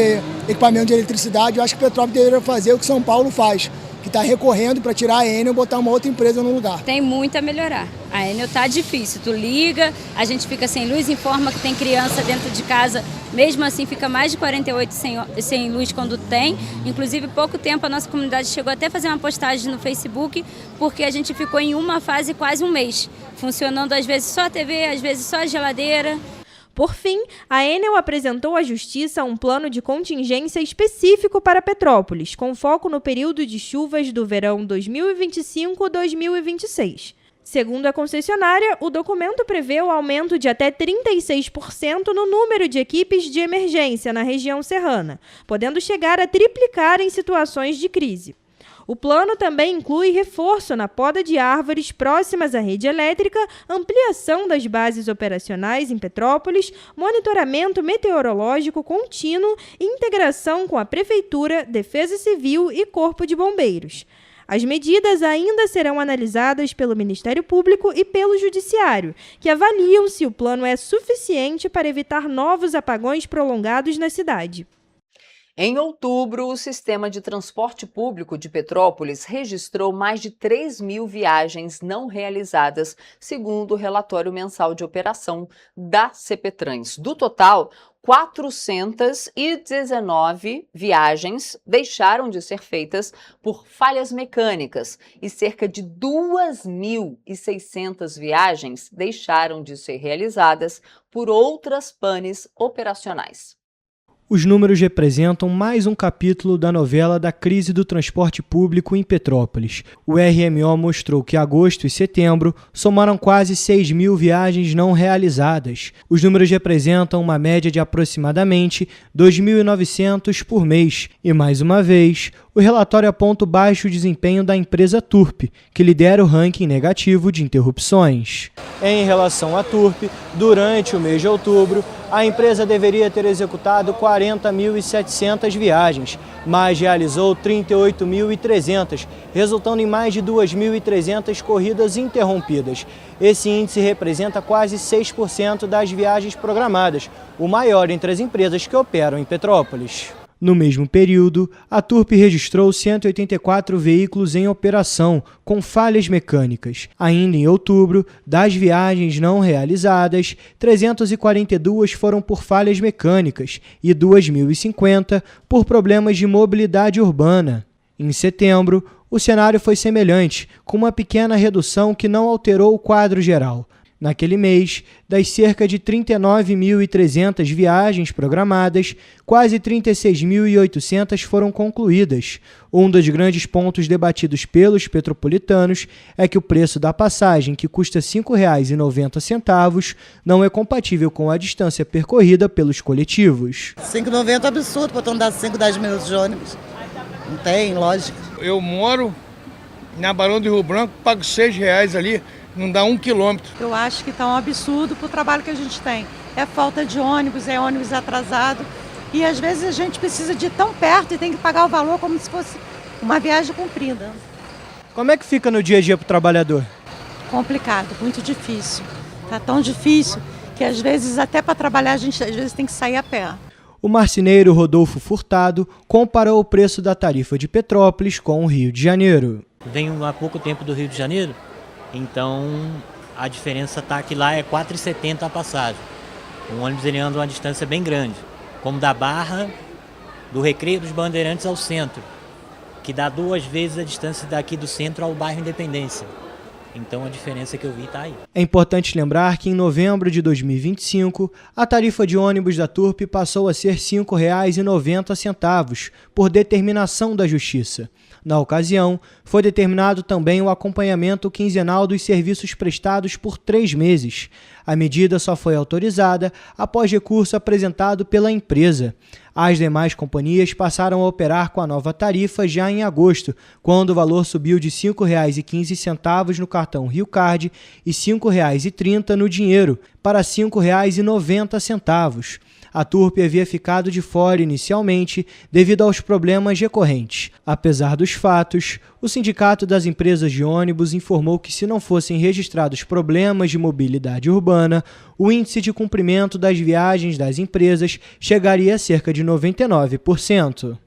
equipamento de eletricidade. Eu acho que Petrópolis deveria fazer o que São Paulo faz, que está recorrendo para tirar a Enel e botar uma outra empresa no lugar. Tem muito a melhorar. A Enel está difícil, tu liga, a gente fica sem luz, informa que tem criança dentro de casa, mesmo assim fica mais de 48 sem luz quando tem. Inclusive, pouco tempo a nossa comunidade chegou até a fazer uma postagem no Facebook, porque a gente ficou em uma fase quase um mês, funcionando às vezes só a TV, às vezes só a geladeira. Por fim, a Enel apresentou à Justiça um plano de contingência específico para Petrópolis, com foco no período de chuvas do verão 2025-2026. Segundo a concessionária, o documento prevê o aumento de até 36% no número de equipes de emergência na região serrana, podendo chegar a triplicar em situações de crise. O plano também inclui reforço na poda de árvores próximas à rede elétrica, ampliação das bases operacionais em Petrópolis, monitoramento meteorológico contínuo e integração com a Prefeitura, Defesa Civil e Corpo de Bombeiros. As medidas ainda serão analisadas pelo Ministério Público e pelo Judiciário, que avaliam se o plano é suficiente para evitar novos apagões prolongados na cidade. Em outubro, o sistema de transporte público de Petrópolis registrou mais de 3.000 viagens não realizadas, segundo o relatório mensal de operação da CPTrans. Do total, 419 viagens deixaram de ser feitas por falhas mecânicas e cerca de 2.600 viagens deixaram de ser realizadas por outras panes operacionais. Os números representam mais um capítulo da novela da crise do transporte público em Petrópolis. O RMO mostrou que agosto e setembro somaram quase 6.000 viagens não realizadas. Os números representam uma média de aproximadamente 2.900 por mês. E, mais uma vez, o relatório aponta o baixo desempenho da empresa Turp, que lidera o ranking negativo de interrupções. Em relação à Turp, durante o mês de outubro, a empresa deveria ter executado 40.700 viagens, mas realizou 38.300, resultando em mais de 2.300 corridas interrompidas. Esse índice representa quase 6% das viagens programadas, o maior entre as empresas que operam em Petrópolis. No mesmo período, a Turp registrou 184 veículos em operação, com falhas mecânicas. Ainda em outubro, das viagens não realizadas, 342 foram por falhas mecânicas e 2.050 por problemas de mobilidade urbana. Em setembro, o cenário foi semelhante, com uma pequena redução que não alterou o quadro geral. Naquele mês, das cerca de 39.300 viagens programadas, quase 36.800 foram concluídas. Um dos grandes pontos debatidos pelos petropolitanos é que o preço da passagem, que custa R$ 5,90, não é compatível com a distância percorrida pelos coletivos. R$ 5,90 é absurdo para andar 5, 10 minutos de ônibus. Não tem lógica. Eu moro na Barão do Rio Branco, pago R$ 6 ali. Não dá 1 quilômetro. Eu acho que está um absurdo para o trabalho que a gente tem. É falta de ônibus, é ônibus atrasado. E às vezes a gente precisa de ir tão perto e tem que pagar o valor como se fosse uma viagem comprida. Como é que fica no dia a dia para o trabalhador? Complicado, muito difícil. Está tão difícil que às vezes até para trabalhar a gente às vezes tem que sair a pé. O marceneiro Rodolfo Furtado comparou o preço da tarifa de Petrópolis com o Rio de Janeiro. Venho há pouco tempo do Rio de Janeiro. Então, a diferença está que lá é R$ 4,70 a passagem. O ônibus ele anda uma distância bem grande, como da Barra, do Recreio dos Bandeirantes ao centro, que dá 2 vezes a distância daqui do centro ao bairro Independência. Então, a diferença que eu vi está aí. É importante lembrar que em novembro de 2025, a tarifa de ônibus da Turp passou a ser R$ 5,90 por determinação da Justiça. Na ocasião, foi determinado também o acompanhamento quinzenal dos serviços prestados por 3 meses. A medida só foi autorizada após recurso apresentado pela empresa. As demais companhias passaram a operar com a nova tarifa já em agosto, quando o valor subiu de R$ 5,15 no cartão Rio Card e R$ 5,30 no dinheiro, para R$ 5,90. A Turp havia ficado de fora inicialmente devido aos problemas recorrentes. Apesar dos fatos, o Sindicato das Empresas de Ônibus informou que, se não fossem registrados problemas de mobilidade urbana, o índice de cumprimento das viagens das empresas chegaria a cerca de 99%.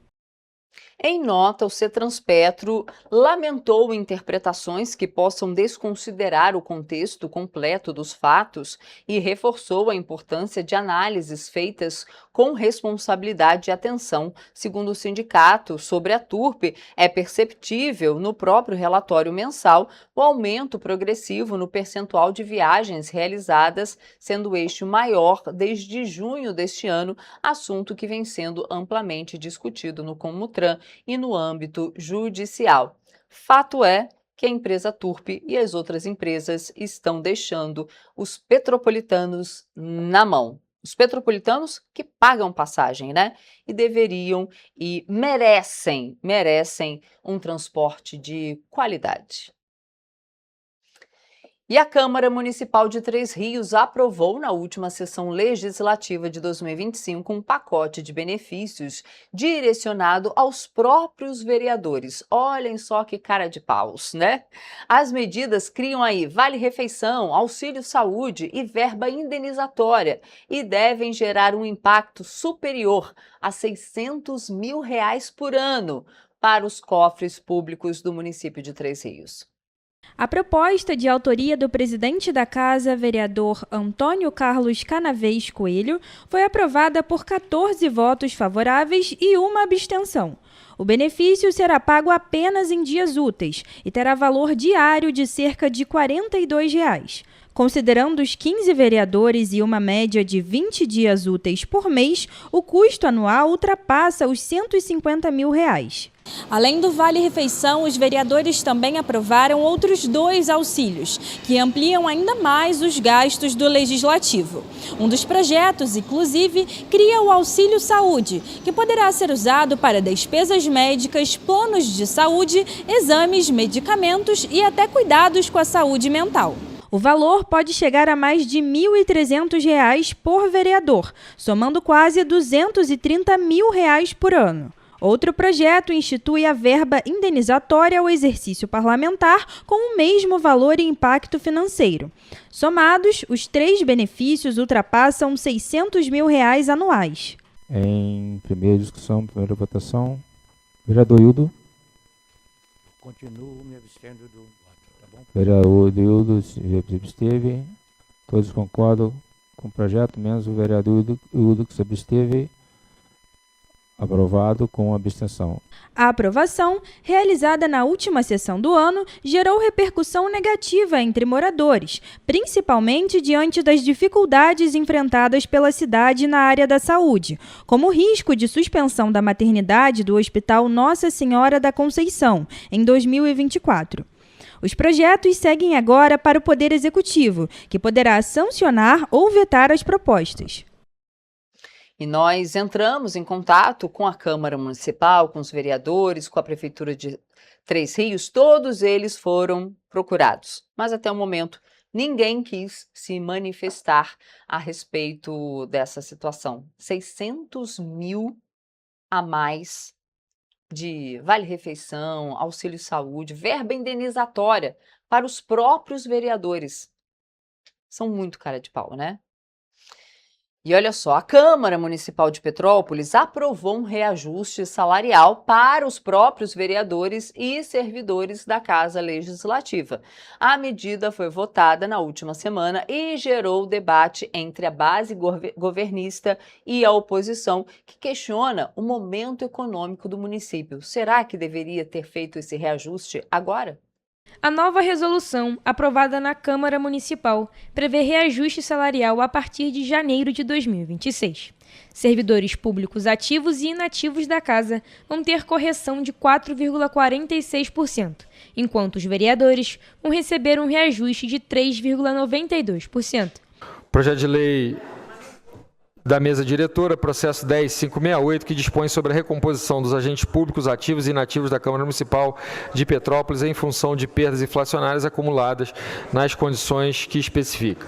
Em nota, o Cetranspetro lamentou interpretações que possam desconsiderar o contexto completo dos fatos e reforçou a importância de análises feitas com responsabilidade e atenção. Segundo o sindicato, sobre a Turp, é perceptível no próprio relatório mensal o aumento progressivo no percentual de viagens realizadas, sendo o eixo maior desde junho deste ano, assunto que vem sendo amplamente discutido no Comutran e no âmbito judicial. Fato é que a empresa Turp e as outras empresas estão deixando os petropolitanos na mão. Os petropolitanos que pagam passagem, né? E deveriam e merecem um transporte de qualidade. E a Câmara Municipal de Três Rios aprovou na última sessão legislativa de 2025 um pacote de benefícios direcionado aos próprios vereadores. Olhem só que cara de paus, né? As medidas criam aí vale-refeição, auxílio saúde e verba indenizatória e devem gerar um impacto superior a R$ 600 mil por ano para os cofres públicos do município de Três Rios. A proposta, de autoria do presidente da Casa, vereador Antônio Carlos Canavês Coelho, foi aprovada por 14 votos favoráveis e uma abstenção. O benefício será pago apenas em dias úteis e terá valor diário de cerca de R$ 42. Considerando os 15 vereadores e uma média de 20 dias úteis por mês, o custo anual ultrapassa os R$ 150 mil. Além do Vale-Refeição, os vereadores também aprovaram outros 2 auxílios, que ampliam ainda mais os gastos do Legislativo. Um dos projetos, inclusive, cria o Auxílio Saúde, que poderá ser usado para despesas médicas, planos de saúde, exames, medicamentos e até cuidados com a saúde mental. O valor pode chegar a mais de R$ 1.300 por vereador, somando quase R$ 230 mil por ano. Outro projeto institui a verba indenizatória ao exercício parlamentar com o mesmo valor e impacto financeiro. Somados, os 3 benefícios ultrapassam R$ 600 mil anuais. Em primeira discussão, primeira votação, vereador Hildo. Continuo me abstendo do voto, tá bom? Vereador Hildo se absteve. Todos concordam com o projeto, menos o vereador Hildo que se absteve. Aprovado com abstenção. A aprovação, realizada na última sessão do ano, gerou repercussão negativa entre moradores, principalmente diante das dificuldades enfrentadas pela cidade na área da saúde, como o risco de suspensão da maternidade do Hospital Nossa Senhora da Conceição, em 2024. Os projetos seguem agora para o Poder Executivo, que poderá sancionar ou vetar as propostas. E nós entramos em contato com a Câmara Municipal, com os vereadores, com a Prefeitura de Três Rios, todos eles foram procurados. Mas até o momento, ninguém quis se manifestar a respeito dessa situação. 600 mil a mais de vale-refeição, auxílio saúde, verba indenizatória para os próprios vereadores. São muito cara de pau, né? E olha só, a Câmara Municipal de Petrópolis aprovou um reajuste salarial para os próprios vereadores e servidores da Casa Legislativa. A medida foi votada na última semana e gerou debate entre a base governista e a oposição, que questiona o momento econômico do município. Será que deveria ter feito esse reajuste agora? A nova resolução, aprovada na Câmara Municipal, prevê reajuste salarial a partir de janeiro de 2026. Servidores públicos ativos e inativos da Casa vão ter correção de 4,46%, enquanto os vereadores vão receber um reajuste de 3,92%. Projeto de lei da mesa diretora, processo 10568, que dispõe sobre a recomposição dos agentes públicos ativos e inativos da Câmara Municipal de Petrópolis em função de perdas inflacionárias acumuladas nas condições que especifica.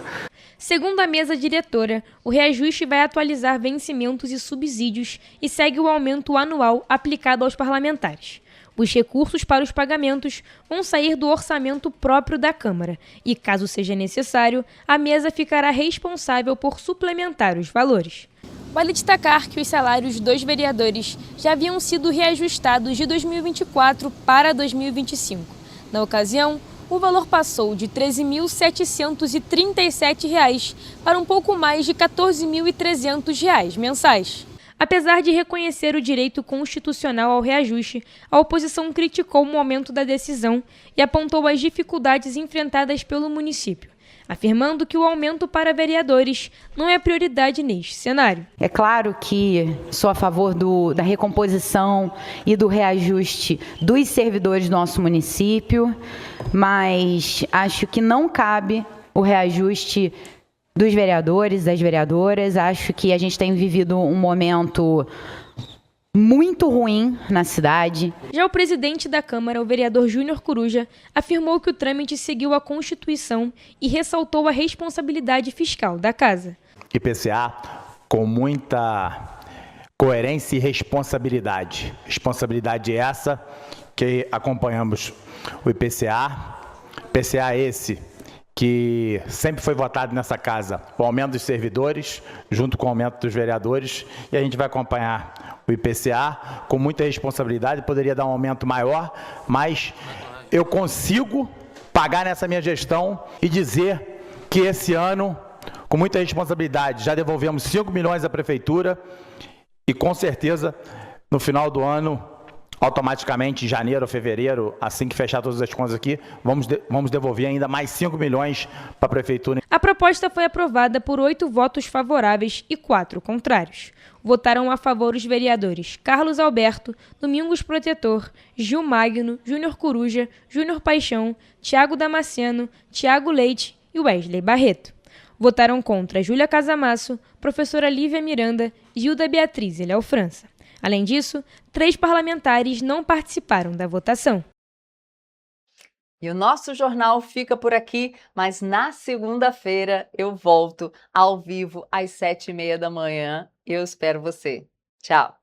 Segundo a mesa diretora, o reajuste vai atualizar vencimentos e subsídios e segue o aumento anual aplicado aos parlamentares. Os recursos para os pagamentos vão sair do orçamento próprio da Câmara e, caso seja necessário, a mesa ficará responsável por suplementar os valores. Vale destacar que os salários dos vereadores já haviam sido reajustados de 2024 para 2025. Na ocasião, o valor passou de R$ 13.737 para um pouco mais de R$ 14.300 mensais. Apesar de reconhecer o direito constitucional ao reajuste, a oposição criticou o momento da decisão e apontou as dificuldades enfrentadas pelo município, afirmando que o aumento para vereadores não é prioridade neste cenário. É claro que sou a favor da recomposição e do reajuste dos servidores do nosso município, mas acho que não cabe o reajuste dos vereadores, das vereadoras. Acho que a gente tem vivido um momento muito ruim na cidade. Já o presidente da Câmara, o vereador Júnior Coruja, afirmou que o trâmite seguiu a Constituição e ressaltou a responsabilidade fiscal da Casa. IPCA com muita coerência e responsabilidade. Responsabilidade essa que acompanhamos o IPCA. IPCA esse que sempre foi votado nessa casa, o aumento dos servidores, junto com o aumento dos vereadores, e a gente vai acompanhar o IPCA com muita responsabilidade. Poderia dar um aumento maior, mas eu consigo pagar nessa minha gestão e dizer que esse ano, com muita responsabilidade, já devolvemos 5 milhões à Prefeitura e, com certeza, no final do ano, automaticamente, em janeiro ou fevereiro, assim que fechar todas as contas aqui, vamos devolver ainda mais 5 milhões para a Prefeitura. A proposta foi aprovada por 8 votos favoráveis e 4 contrários. Votaram a favor os vereadores Carlos Alberto, Domingos Protetor, Gil Magno, Júnior Coruja, Júnior Paixão, Tiago Damasceno, Tiago Leite e Wesley Barreto. Votaram contra Júlia Casamasso, professora Lívia Miranda e Gilda Beatriz Eliel França. Além disso, 3 parlamentares não participaram da votação. E o nosso jornal fica por aqui, mas na segunda-feira eu volto ao vivo às 7h30 da manhã. Eu espero você. Tchau!